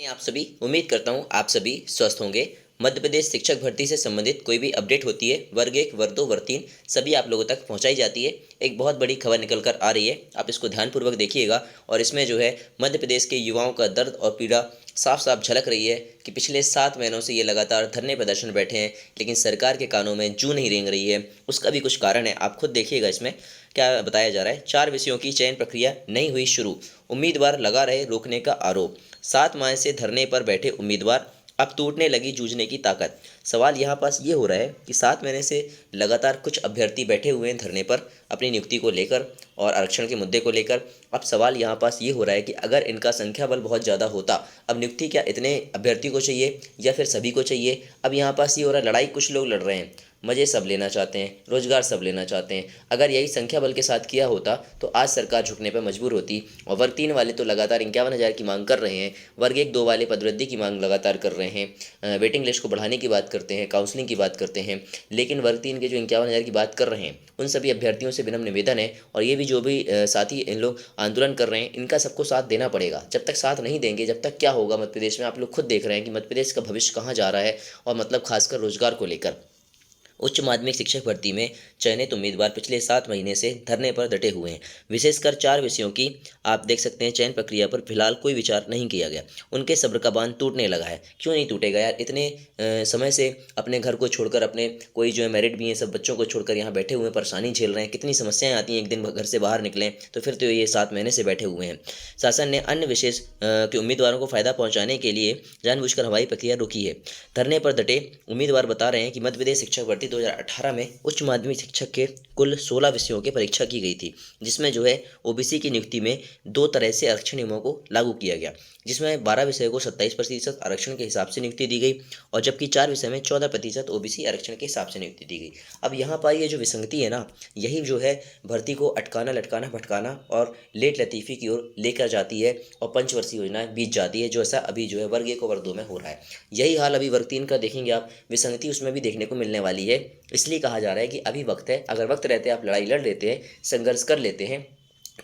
मैं आप सभी उम्मीद करता हूँ आप सभी स्वस्थ होंगे। मध्य प्रदेश शिक्षक भर्ती से संबंधित कोई भी अपडेट होती है वर्ग 1 वर्ग 2 वर्ग 3 सभी आप लोगों तक पहुंचाई जाती है। एक बहुत बड़ी खबर निकल कर आ रही है, आप इसको ध्यानपूर्वक देखिएगा। और इसमें जो है मध्य प्रदेश के युवाओं का दर्द और पीड़ा साफ साफ झलक रही है कि पिछले 7 महीनों से ये लगातार धरने प्रदर्शन बैठे हैं, लेकिन सरकार के कानों में जू नहीं रेंग रही है। उसका भी कुछ कारण है, आप खुद देखिएगा। इसमें क्या बताया जा रहा है? 4 विषयों की चयन प्रक्रिया नहीं हुई शुरू, उम्मीदवार लगा रहे रोकने का आरोप। 7 माह से धरने पर बैठे उम्मीदवार, अब टूटने लगी जूझने की ताकत। सवाल यहाँ पास ये हो रहा है कि 7 महीने से लगातार कुछ अभ्यर्थी बैठे हुए हैं धरने पर अपनी नियुक्ति को लेकर और आरक्षण के मुद्दे को लेकर। अब सवाल यहाँ पास ये हो रहा है कि अगर इनका संख्या बल बहुत ज़्यादा होता, अब नियुक्ति क्या इतने अभ्यर्थी को चाहिए या फिर सभी को चाहिए? अब यहाँ पास ये हो रहा है, लड़ाई कुछ लोग लड़ रहे हैं, मज़े सब लेना चाहते हैं, रोजगार सब लेना चाहते हैं। अगर यही संख्या बल के साथ किया होता तो आज सरकार झुकने पर मजबूर होती। और वर्ग 3 वाले तो लगातार 51,000 की मांग कर रहे हैं, वर्ग 1 2 वाले पदवृद्धि की मांग लगातार कर रहे हैं, वेटिंग लिस्ट को बढ़ाने की बात करते हैं, काउंसलिंग की बात करते हैं। लेकिन वर्ग 3 के जो 51,000 की बात कर रहे हैं, उन सभी अभ्यर्थियों से विनम्र निवेदन है, और ये भी जो भी साथी इन लोग आंदोलन कर रहे हैं, इनका सबको साथ देना पड़ेगा। जब तक साथ नहीं देंगे, जब तक क्या होगा मध्य प्रदेश में? आप लोग खुद देख रहे हैं कि मध्य प्रदेश का भविष्य कहाँ जा रहा है, और मतलब खासकर रोजगार को लेकर। उच्च माध्यमिक शिक्षक भर्ती में चयनित उम्मीदवार पिछले 7 महीने से धरने पर डटे हुए हैं। विशेषकर 4 विषयों की आप देख सकते हैं चयन प्रक्रिया पर फिलहाल कोई विचार नहीं किया गया। उनके सब्र का बांध टूटने लगा है। क्यों नहीं टूटेगा यार? इतने समय से अपने घर को छोड़कर, अपने कोई जो है मेरिट भी हैं, सब बच्चों को छोड़कर यहाँ बैठे हुए हैं, परेशानी झेल रहे हैं, कितनी समस्याएं आती हैं। एक दिन घर से बाहर निकलें तो फिर तो ये 7 महीने से बैठे हुए हैं। शासन ने अन्य विशेष के उम्मीदवारों को फायदा पहुंचाने के लिए जानबूझकर हवाई प्रक्रिया रोकी है। धरने पर डटे उम्मीदवार बता रहे हैं कि मध्य प्रदेश शिक्षक भर्ती 2018 में उच्च माध्यमिक शिक्षक के कुल 16 विषयों की परीक्षा की गई थी, जिसमें जो है ओबीसी की नियुक्ति में 2 तरह से आरक्षण नियमों को लागू किया गया, जिसमें 12 विषयों को 27% आरक्षण के हिसाब से नियुक्ति दी गई, और जबकि 4 विषय में 14% ओबीसी आरक्षण के हिसाब से नियुक्ति दी गई। अब यहाँ पर ये जो विसंगति है ना, यही जो है भर्ती को अटकाना, लटकाना, भटकाना और लेट लतीफ़ी की ओर लेकर जाती है, और पंचवर्षीय योजनाएं बीत जाती है, जो ऐसा अभी जो है वर्ग 1 और वर्ग 2 में हो रहा है। यही हाल अभी वर्ग 3 का देखेंगे आप, विसंगति उसमें भी देखने को मिलने वाली है। इसलिए कहा जा रहा है कि अभी वक्त है, अगर वक्त रहते आप लड़ाई लड़ लेते हैं, संघर्ष कर लेते हैं,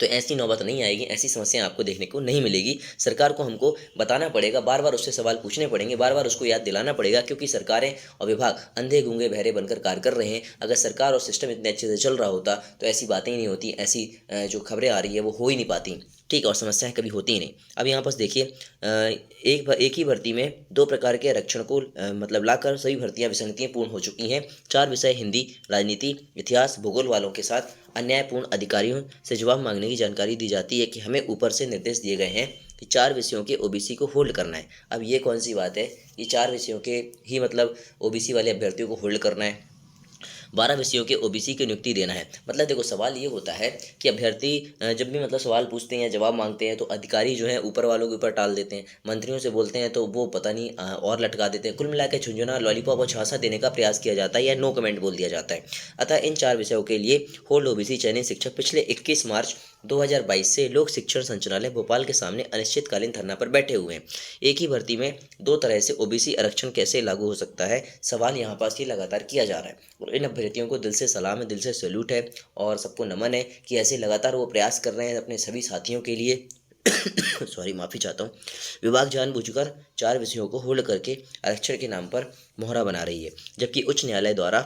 तो ऐसी नौबत नहीं आएगी, ऐसी समस्या आपको देखने को नहीं मिलेगी। सरकार को हमको बताना पड़ेगा, बार बार उससे सवाल पूछने पड़ेंगे, बार बार उसको याद दिलाना पड़ेगा, क्योंकि सरकारें और विभाग अंधे गूंगे बहरे बनकर कार्य कर रहे हैं। अगर सरकार और सिस्टम इतने अच्छे से चल रहा होता तो ऐसी बातें ही नहीं होती, ऐसी जो खबरें आ रही है वो हो ही नहीं पाती, ठीक, और समस्याएं कभी होती ही नहीं। अब यहाँ पर देखिए, एक ही भर्ती में 2 प्रकार के आरक्षण को मतलब लाकर सभी भर्तियां विसंगतियां पूर्ण हो चुकी हैं। 4 विषय हिंदी, राजनीति, इतिहास, भूगोल वालों के साथ अन्यायपूर्ण अधिकारियों से जवाब मांगने की जानकारी दी जाती है कि हमें ऊपर से निर्देश दिए गए हैं कि 4 विषयों के ओबीसी को होल्ड करना है। अब ये कौन सी बात है? ये 4 विषयों के ही मतलब ओबीसी वाले अभ्यर्थियों को होल्ड करना है, 12 विषयों के ओबीसी की नियुक्ति देना है। मतलब देखो, सवाल ये होता है कि अभ्यर्थी जब भी मतलब सवाल पूछते हैं या जवाब मांगते हैं, तो अधिकारी जो है ऊपर वालों के ऊपर टाल देते हैं, मंत्रियों से बोलते हैं तो वो पता नहीं और लटका देते हैं। कुल मिला के झुंझुना, लॉलीपॉप और झांसा देने का प्रयास किया जाता है, या नो कमेंट बोल दिया जाता है। अतः इन 4 विषयों के लिए होल्ड ओबीसी चयनित शिक्षक पिछले 21 मार्च 2022 से लोक शिक्षण संचालय भोपाल के सामने अनिश्चितकालीन धरना पर बैठे हुए हैं। एक ही भर्ती में 2 तरह से ओबीसी आरक्षण कैसे लागू हो सकता है? सवाल यहाँ पास ये लगातार किया जा रहा है, और इन अभ्यर्थियों को दिल से सलाम है, दिल से सैल्यूट है, और सबको नमन है कि ऐसे लगातार वो प्रयास कर रहे हैं अपने सभी साथियों के लिए। सॉरी, माफ़ी चाहता हूँ। विभाग जानबूझकर 4 विषयों को होल्ड करके आरक्षण के नाम पर मोहरा बना रही है, जबकि उच्च न्यायालय द्वारा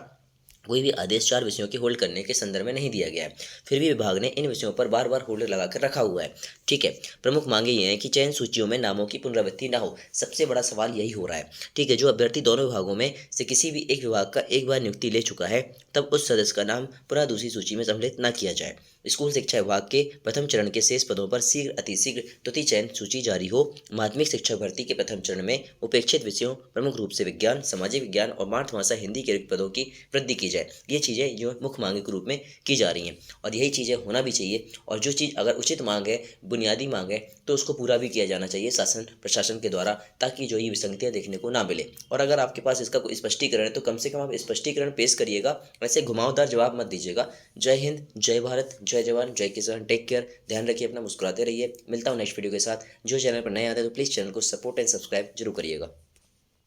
कोई भी आदेश 4 विषयों के होल्ड करने के संदर्भ में नहीं दिया गया है। फिर भी विभाग ने इन विषयों पर बार बार होल्ड लगाकर रखा हुआ है, ठीक है। प्रमुख मांगे ये हैं कि चयन सूचियों में नामों की पुनरावृत्ति ना हो। सबसे बड़ा सवाल यही हो रहा है, ठीक है। जो अभ्यर्थी दोनों विभागों में से किसी भी एक विभाग का एक बार नियुक्ति ले चुका है, तब उस सदस्य का नाम पुनः दूसरी सूची में सम्मिलित न किया जाए। स्कूल शिक्षा विभाग के प्रथम चरण के शेष पदों पर शीघ्र अतिशीघ्र द्वितीय चयन सूची जारी हो। माध्यमिक शिक्षक भर्ती के प्रथम चरण में उपेक्षित विषयों, प्रमुख रूप से विज्ञान, सामाजिक विज्ञान और मातृभाषा हिंदी के रिक्त पदों की वृद्धि की जाए। ये चीज़ें जो मुख्य मांग के रूप में की जा रही हैं, और यही चीज़ें होना भी चाहिए। और जो चीज़ अगर उचित मांग है, बुनियादी मांग है, तो उसको पूरा भी किया जाना चाहिए शासन प्रशासन के द्वारा, ताकि जो ये विसंगतियाँ देखने को ना मिले। और अगर आपके पास इसका कोई स्पष्टीकरण है, तो कम से कम आप स्पष्टीकरण पेश करिएगा, ऐसे घुमावदार जवाब मत दीजिएगा। जय हिंद, जय भारत, जय जवान, जय किसान। टेक केयर, ध्यान रखिए अपना, मुस्कुराते रहिए। मिलता हूँ नेक्स्ट वीडियो के साथ। जो चैनल पर नए आते हैं तो प्लीज़ चैनल को सपोर्ट एंड सब्सक्राइब जरूर करिएगा।